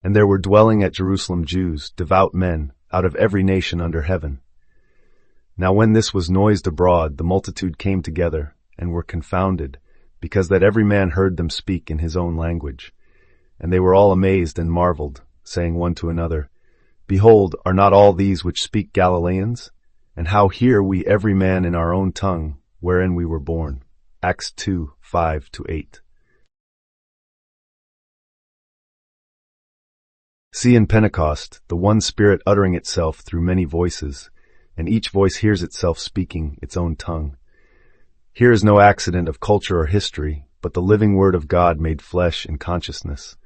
And there were dwelling at Jerusalem Jews, devout men, out of every nation under heaven. Now when this was noised abroad, the multitude came together, and were confounded, because that every man heard them speak in his own language. And they were all amazed and marveled, saying one to another, Behold, are not all these which speak Galileans? And how hear we every man in our own tongue, wherein we were born? Acts 2, 5-8. See in Pentecost, the one Spirit uttering itself through many voices, and each voice hears itself speaking its own tongue. Here is no accident of culture or history, but the living Word of God made flesh in consciousness.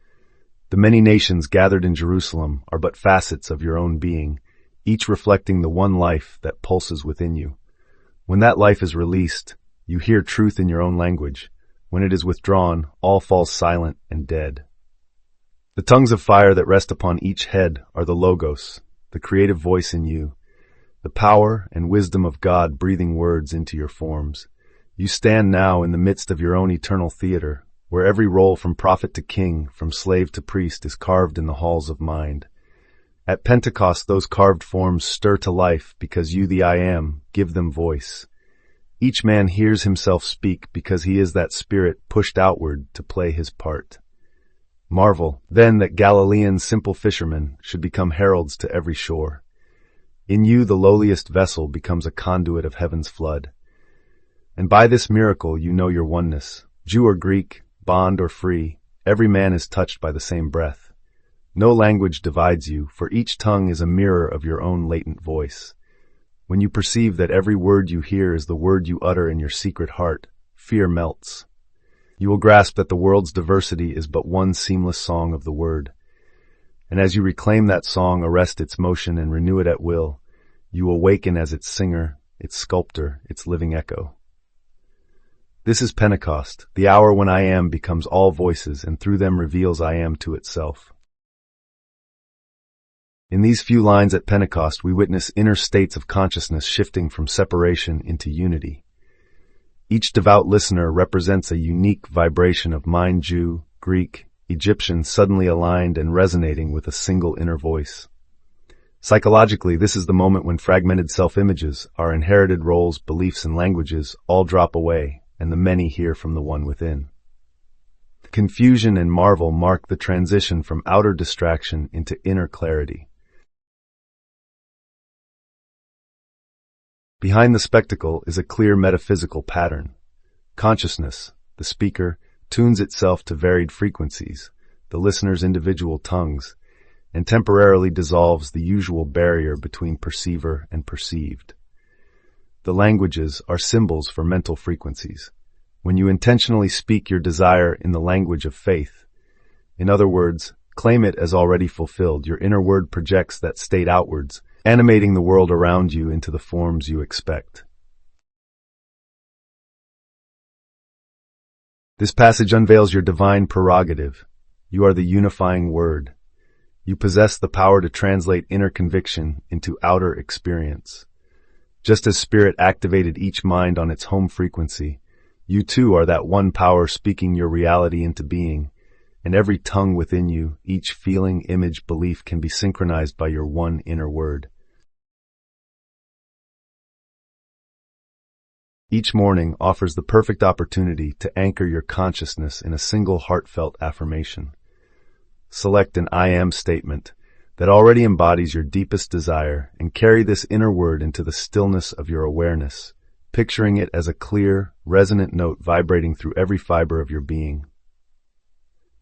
The many nations gathered in Jerusalem are but facets of your own being, each reflecting the one life that pulses within you. When that life is released, you hear truth in your own language. When it is withdrawn, all falls silent and dead. The tongues of fire that rest upon each head are the Logos, the creative voice in you, the power and wisdom of God breathing words into your forms. You stand now in the midst of your own eternal theater, where every role from prophet to king, from slave to priest is carved in the halls of mind. At Pentecost, those carved forms stir to life because you, the I Am, give them voice. Each man hears himself speak because he is that Spirit pushed outward to play his part. Marvel, then, that Galilean simple fishermen should become heralds to every shore. In you the lowliest vessel becomes a conduit of heaven's flood. And by this miracle you know your oneness. Jew or Greek, bond or free, every man is touched by the same breath. No language divides you, for each tongue is a mirror of your own latent voice. When you perceive that every word you hear is the word you utter in your secret heart, fear melts. You will grasp that the world's diversity is but one seamless song of the Word. And as you reclaim that song, arrest its motion and renew it at will, you awaken as its singer, its sculptor, its living echo. This is Pentecost, the hour when I Am becomes all voices and through them reveals I Am to itself. In these few lines at Pentecost, we witness inner states of consciousness shifting from separation into unity. Each devout listener represents a unique vibration of mind, Jew, Greek, Egyptian, suddenly aligned and resonating with a single inner voice. Psychologically, this is the moment when fragmented self-images, our inherited roles, beliefs, and languages all drop away, and the many hear from the one within. Confusion and marvel mark the transition from outer distraction into inner clarity. Behind the spectacle is a clear metaphysical pattern. Consciousness, the speaker, tunes itself to varied frequencies, the listener's individual tongues, and temporarily dissolves the usual barrier between perceiver and perceived. The languages are symbols for mental frequencies. When you intentionally speak your desire in the language of faith, in other words, claim it as already fulfilled, your inner word projects that state outwards, animating the world around you into the forms you expect. This passage unveils your divine prerogative. You are the unifying word. You possess the power to translate inner conviction into outer experience. Just as Spirit activated each mind on its home frequency, you too are that one power speaking your reality into being, and every tongue within you, each feeling, image, belief can be synchronized by your one inner word. Each morning offers the perfect opportunity to anchor your consciousness in a single heartfelt affirmation. Select an I Am statement that already embodies your deepest desire and carry this inner word into the stillness of your awareness, picturing it as a clear, resonant note vibrating through every fiber of your being.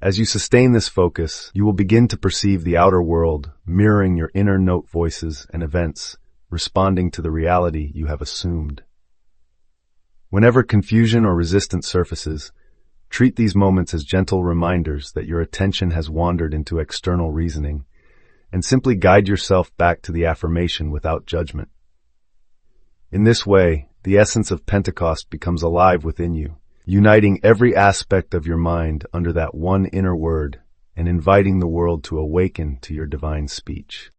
As you sustain this focus, you will begin to perceive the outer world, mirroring your inner note voices and events, responding to the reality you have assumed. Whenever confusion or resistance surfaces, treat these moments as gentle reminders that your attention has wandered into external reasoning, and simply guide yourself back to the affirmation without judgment. In this way, the essence of Pentecost becomes alive within you, uniting every aspect of your mind under that one inner word and inviting the world to awaken to your divine speech.